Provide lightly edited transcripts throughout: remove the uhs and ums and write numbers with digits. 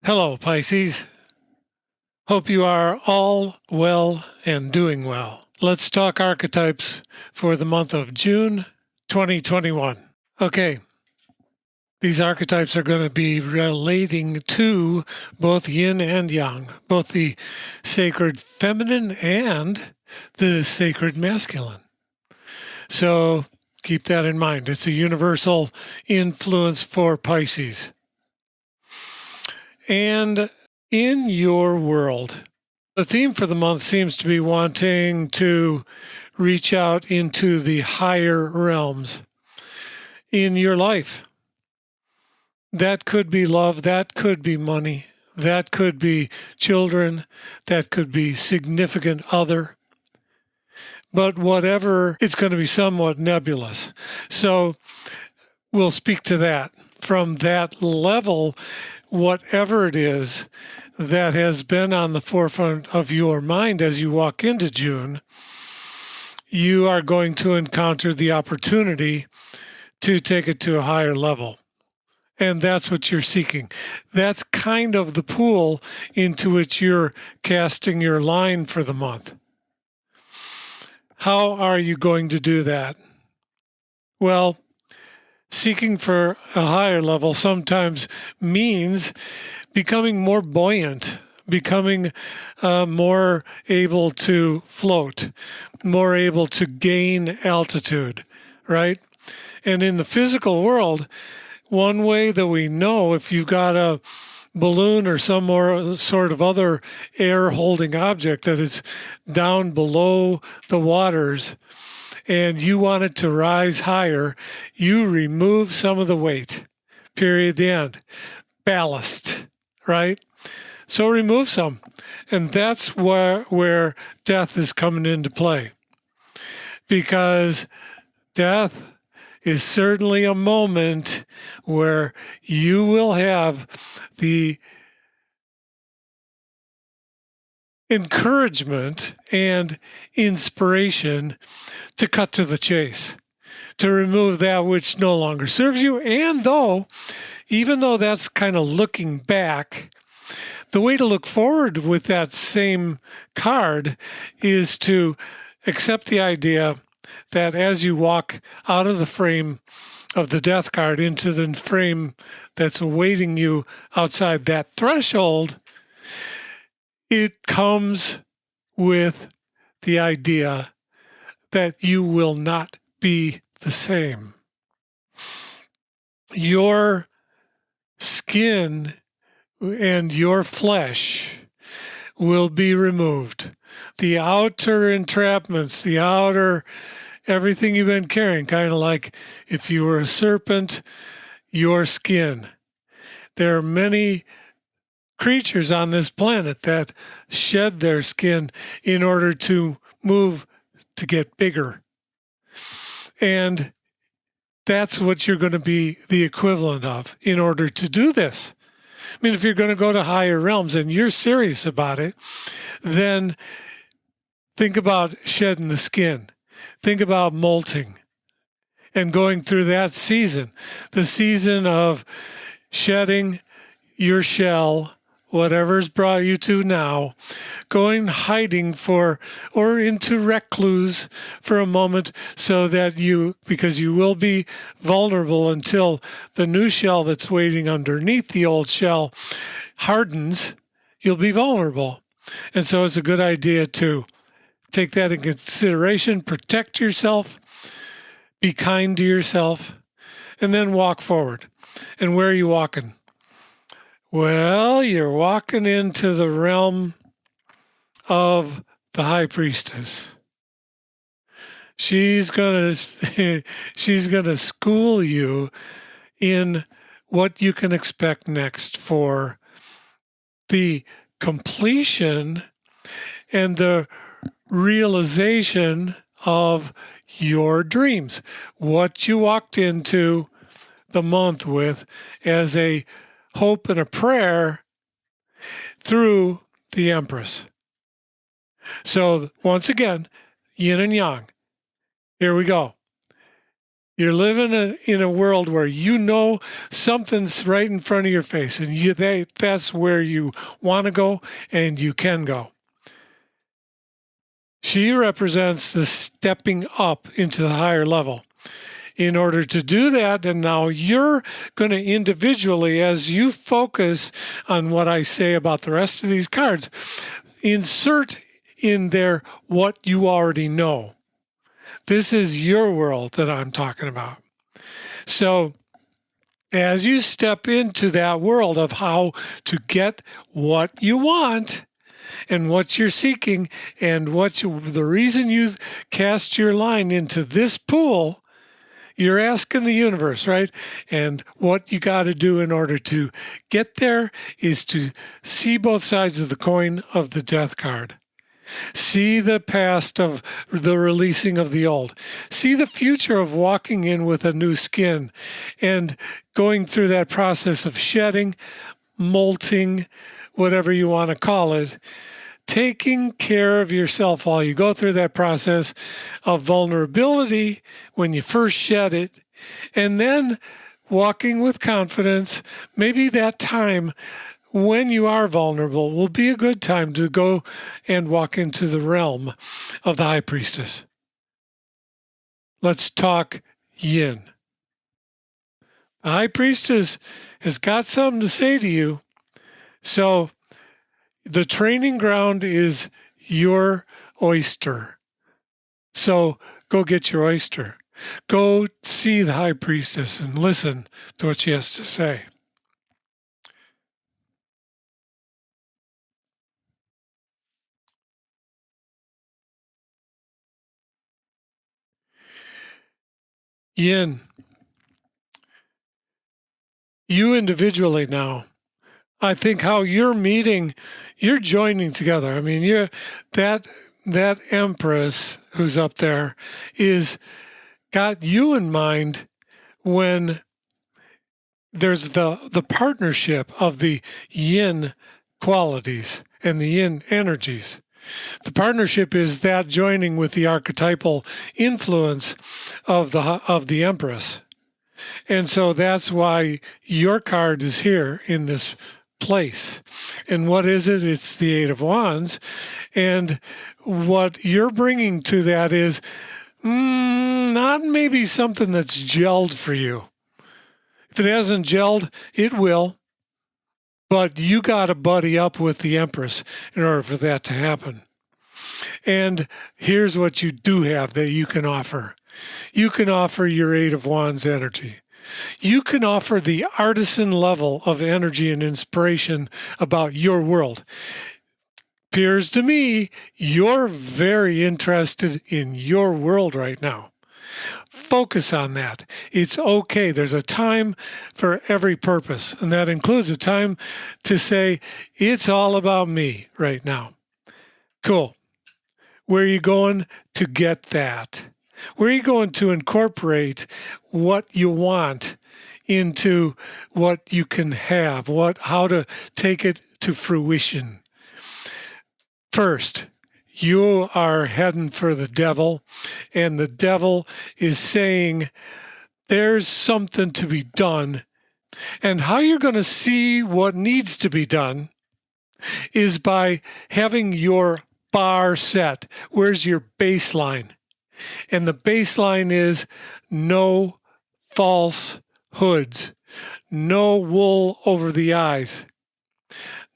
Hello, Pisces. Hope you are all well and doing well. Let's talk archetypes for the month of June 2021. Okay, these archetypes are going to be relating to both yin and yang, both the sacred feminine and the sacred masculine. So keep that in mind. It's a universal influence for Pisces. And in your world, the theme for the month seems to be wanting to reach out into the higher realms in your life. That could be love, that could be money, that could be children, that could be significant other. But whatever, it's going to be somewhat nebulous. So we'll speak to that. From that level, whatever it is that has been on the forefront of your mind as you walk into June, you are going to encounter the opportunity to take it to a higher level. And that's what you're seeking. That's kind of the pool into which you're casting your line for the month. How are you going to do that? Well, seeking for a higher level sometimes means becoming more buoyant, becoming more able to float, more able to gain altitude, right? And in the physical world, one way that we know if you've got a balloon or some more sort of other air-holding object that is down below the waters, and you want it to rise higher, you remove some of the weight, period, the end. Ballast, right? So remove some. And that's where death is coming into play. Because death is certainly a moment where you will have the encouragement and inspiration to cut to the chase, to remove that which no longer serves you. And even though that's kind of looking back, the way to look forward with that same card is to accept the idea that as you walk out of the frame of the death card into the frame that's awaiting you outside that threshold, it comes with the idea that you will not be the same. Your skin and your flesh will be removed. The outer entrapments, the outer everything you've been carrying, kind of like if you were a serpent, your skin. There are many creatures on this planet that shed their skin in order to move to get bigger. And that's what you're going to be the equivalent of in order to do this. I mean, if you're going to go to higher realms and you're serious about it, then think about shedding the skin. Think about molting and going through that season, the season of shedding your shell, whatever's brought you to now, going hiding or into recluse for a moment so that because you will be vulnerable until the new shell that's waiting underneath the old shell hardens, you'll be vulnerable. And so it's a good idea to take that in consideration, protect yourself, be kind to yourself, and then walk forward. And where are you walking? Well, you're walking into the realm of the high priestess. She's gonna school you in what you can expect next for the completion and the realization of your dreams, what you walked into the month with as a hope and a prayer through the Empress. So once again, yin and yang. Here we go. You're living in a world where you know something's right in front of your face, and that's where you want to go and you can go. She represents the stepping up into the higher level. In order to do that, and now you're going to individually, as you focus on what I say about the rest of these cards, insert in there what you already know. This is your world that I'm talking about. So as you step into that world of how to get what you want and what you're seeking and the reason you cast your line into this pool, you're asking the universe, right? And what you got to do in order to get there is to see both sides of the coin of the death card. See the past of the releasing of the old. See the future of walking in with a new skin and going through that process of shedding, molting, whatever you want to call it, taking care of yourself while you go through that process of vulnerability when you first shed it, and then walking with confidence. Maybe that time when you are vulnerable will be a good time to go and walk into the realm of the High Priestess. Let's talk yin. The High Priestess has got something to say to you. So the training ground is your oyster. So go get your oyster. Go see the High Priestess and listen to what she has to say. Yin, you individually now, I think how you're meeting, you're joining together. I mean, that Empress who's up there is got you in mind when there's the partnership of the yin qualities and the yin energies. The partnership is that joining with the archetypal influence of the Empress. And so that's why your card is here in this place. And what is it? It's the Eight of Wands. And what you're bringing to that is not maybe something that's gelled for you. If it hasn't gelled, it will. But you got to buddy up with the Empress in order for that to happen. And here's what you do have that you can offer. You can offer your Eight of Wands energy. You can offer the artisan level of energy and inspiration about your world. Appears to me you're very interested in your world right now. Focus on that. It's okay. There's a time for every purpose, and that includes a time to say, it's all about me right now. Cool. Where are you going to get that? Where are you going to incorporate what you want into what you can have, how to take it to fruition? First, you are heading for the devil, and the devil is saying there's something to be done. And how you're going to see what needs to be done is by having your bar set. Where's your baseline? And the baseline is no false hoods, no wool over the eyes,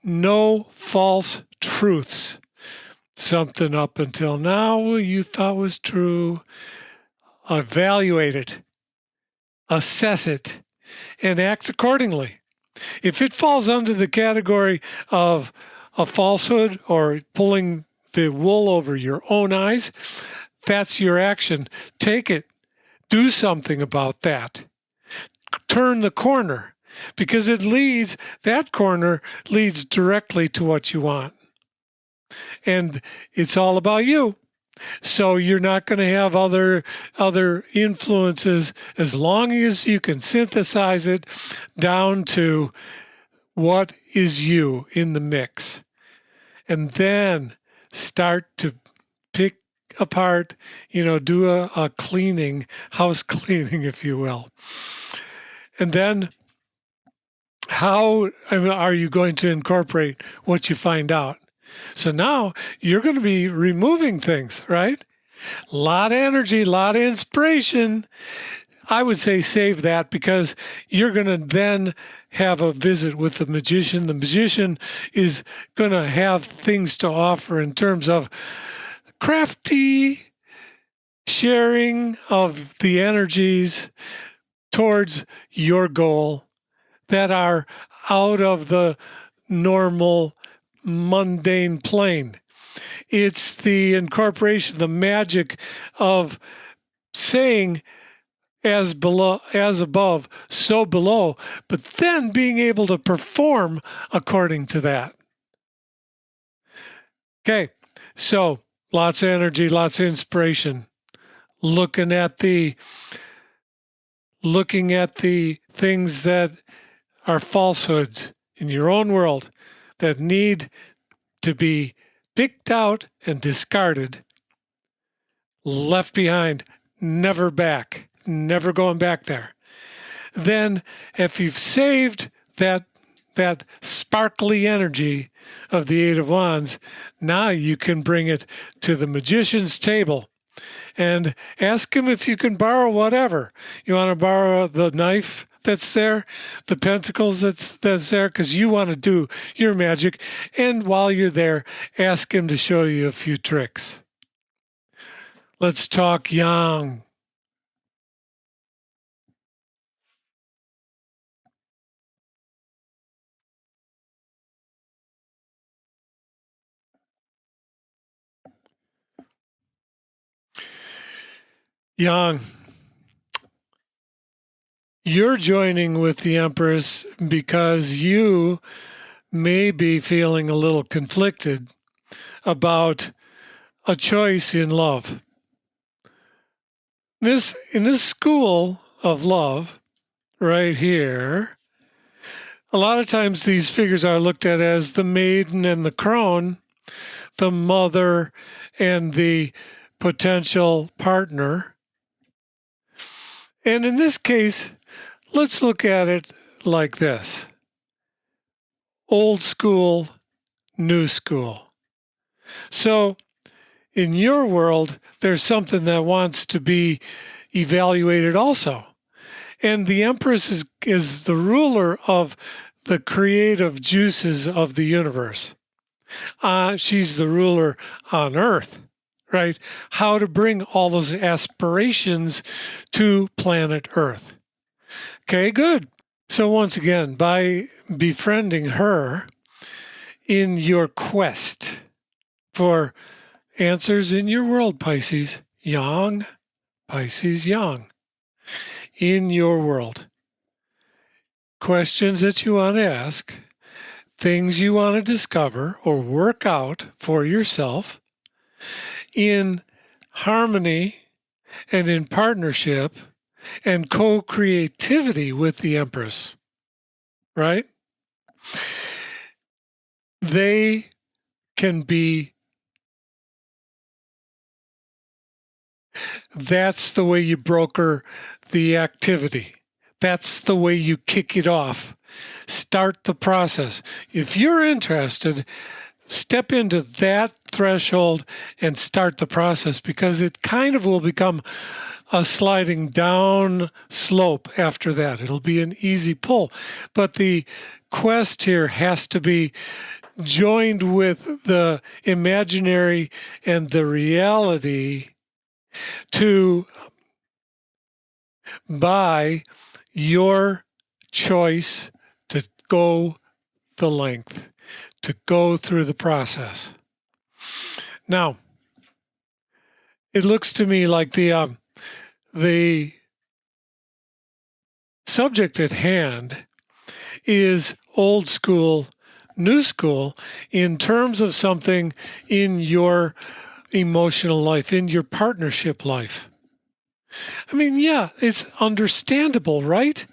no false truths. Something up until now you thought was true. Evaluate it, assess it, and act accordingly. If it falls under the category of a falsehood or pulling the wool over your own eyes, that's your action. Take it. Do something about that. Turn the corner, because that corner leads directly to what you want. And it's all about you. So you're not going to have other influences as long as you can synthesize it down to what is you in the mix. And then start to pick apart, do a cleaning, house cleaning, if you will. And then how are you going to incorporate what you find out? So now you're going to be removing things, right? A lot of energy, a lot of inspiration. I would say save that, because you're going to then have a visit with the magician. The magician is going to have things to offer in terms of crafty sharing of the energies towards your goal that are out of the normal mundane plane. It's the incorporation, the magic of saying as above, so below, but then being able to perform according to that. Okay, so lots of energy, lots of inspiration. Looking at the things that are falsehoods in your own world that need to be picked out and discarded, left behind, never back, never going back there. Then if you've saved that sparkly energy of the Eight of Wands, now you can bring it to the magician's table and ask him if you can borrow whatever. You want to borrow the knife that's there, the pentacles that's there, because you want to do your magic. And while you're there, ask him to show you a few tricks. Let's talk yang. Yang, you're joining with the Empress because you may be feeling a little conflicted about a choice in love. In this school of love, right here, a lot of times these figures are looked at as the maiden and the crone, the mother and the potential partner. And in this case, let's look at it like this. Old school, new school. So in your world, there's something that wants to be evaluated also. And the Empress is the ruler of the creative juices of the universe. She's the ruler on Earth, right? How to bring all those aspirations to planet Earth. Okay, good. So once again, by befriending her in your quest for answers in your world, Pisces, yang, Pisces, yang, in your world. Questions that you want to ask, things you want to discover or work out for yourself in harmony and in partnership and co-creativity with the Empress, right? They can be, that's the way you broker the activity. That's the way you kick it off. Start the process. If you're interested, step into that threshold and start the process, because it kind of will become a sliding down slope after that. It'll be an easy pull. But the quest here has to be joined with the imaginary and the reality to by your choice to go the length, to go through the process. Now, it looks to me like the subject at hand is old school, new school in terms of something in your emotional life, in your partnership life. I mean, yeah, it's understandable, right?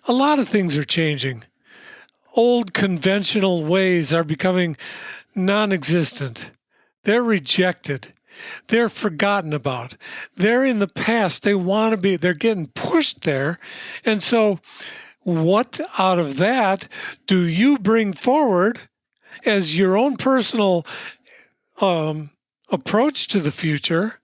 A lot of things are changing. Old conventional ways are becoming non-existent. They're rejected. They're forgotten about. They're in the past. They're getting pushed there. And so what out of that do you bring forward as your own personal approach to the future?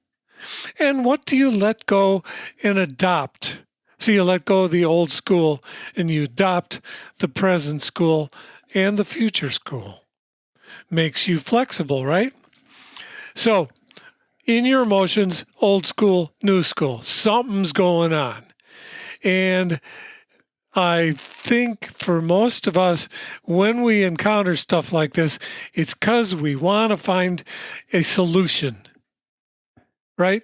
And what do you let go and adopt? So you let go of the old school and you adopt the present school and the future school. Makes you flexible, right? So in your emotions, old school, new school, something's going on. And I think for most of us, when we encounter stuff like this, it's because we want to find a solution, right?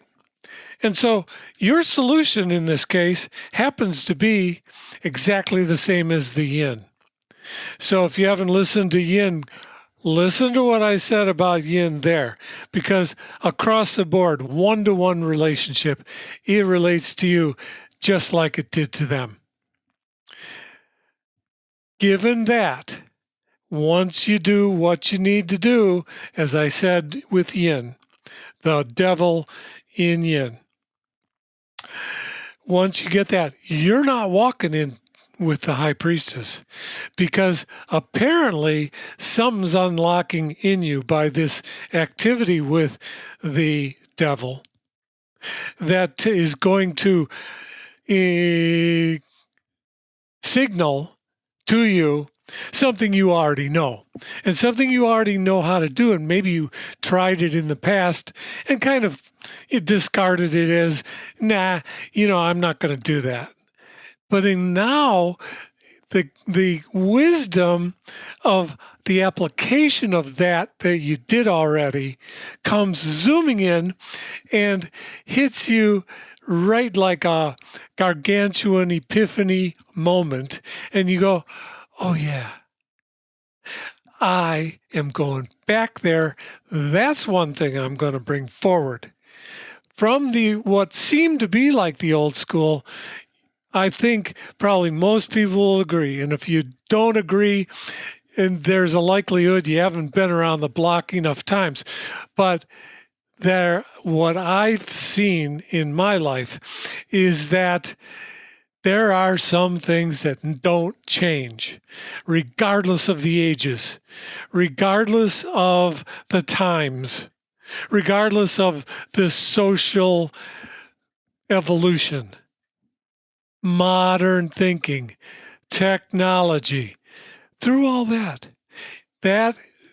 And so your solution in this case happens to be exactly the same as the yin. So if you haven't listened to yin, listen to what I said about yin there, because across the board, one-to-one relationship, it relates to you just like it did to them. Given that, once you do what you need to do, as I said with yin, the devil in yin, once you get that, you're not walking in with the high priestess, because apparently something's unlocking in you by this activity with the devil that is going to signal to you something you already know, and something you already know how to do, and maybe you tried it in the past and kind of discarded it as, nah, I'm not going to do that. But now the wisdom of the application of that you did already comes zooming in and hits you right like a gargantuan epiphany moment. And you go, oh yeah, I am going back there. That's one thing I'm going to bring forward. From what seemed to be like the old school, I think probably most people will agree. And if you don't agree, and there's a likelihood you haven't been around the block enough times. But what I've seen in my life is that there are some things that don't change, regardless of the ages, regardless of the times, regardless of the social evolution, modern thinking, technology. Through all that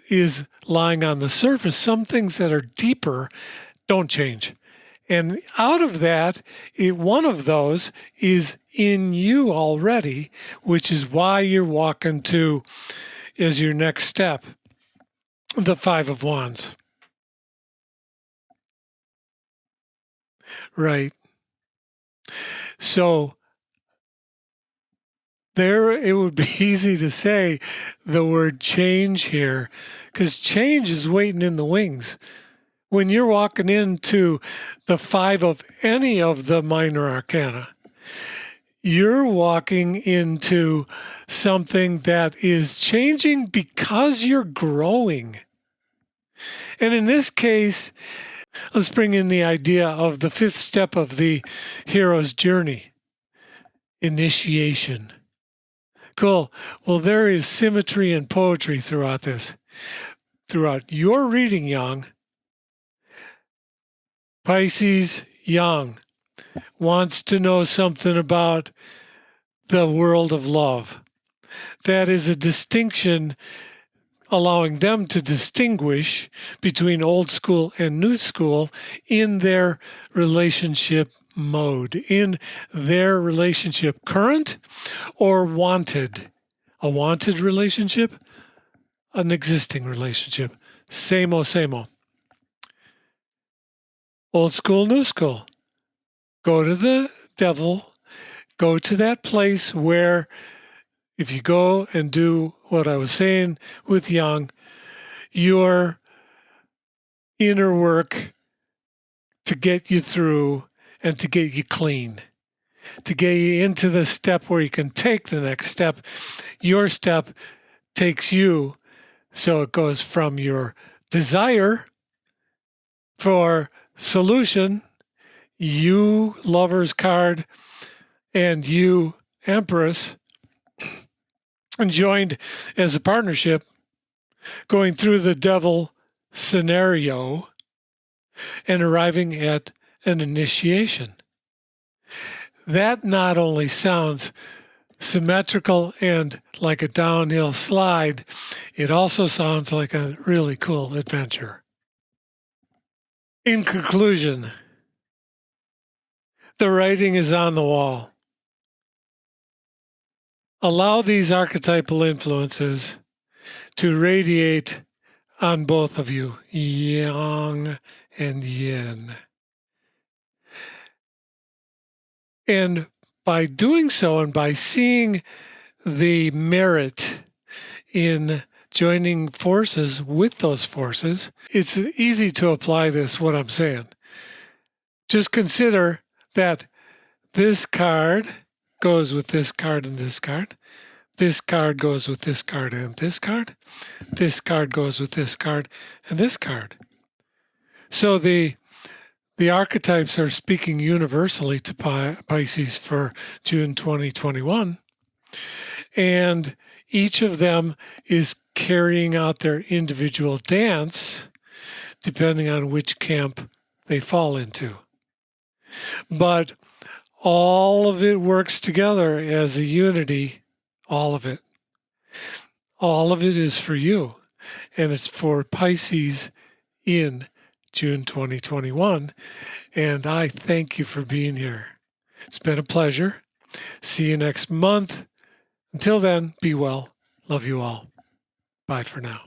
is lying on the surface. Some things that are deeper don't change. And out of that, one of those is in you already, which is why you're walking to, as your next step, the Five of Wands. Right. So it would be easy to say the word change here, because change is waiting in the wings. When you're walking into the five of any of the minor arcana, you're walking into something that is changing because you're growing. And in this case, let's bring in the idea of the fifth step of the hero's journey, initiation. Cool. Well, there is symmetry and poetry throughout this. Throughout your reading, Young, Pisces Young wants to know something about the world of love. That is a distinction, allowing them to distinguish between old school and new school in their relationship mode, in their relationship, current or wanted. A wanted relationship, an existing relationship. Same-o, same-o. Old school, new school. Go to the devil. Go to that place where if you go and do what I was saying with Young, your inner work to get you through and to get you clean, to get you into the step where you can take the next step. Your step takes you, so it goes from your desire For solution, you Lovers card and you Empress joined as a partnership going through the devil scenario and arriving at an initiation. That not only sounds symmetrical and like a downhill slide, it also sounds like a really cool adventure. In conclusion, the writing is on the wall. Allow these archetypal influences to radiate on both of you, yang and yin. And by doing so and by seeing the merit in joining forces with those forces, it's easy to apply this, what I'm saying. Just consider that this card goes with this card and this card. This card goes with this card and this card. This card goes with this card and this card. So the archetypes are speaking universally to Pisces for June 2021. And each of them is carrying out their individual dance depending on which camp they fall into. But all of it works together as a unity, all of it. All of it is for you, and it's for Pisces in June 2021, and I thank you for being here. It's been a pleasure. See you next month. Until then, be well. Love you all. Bye for now.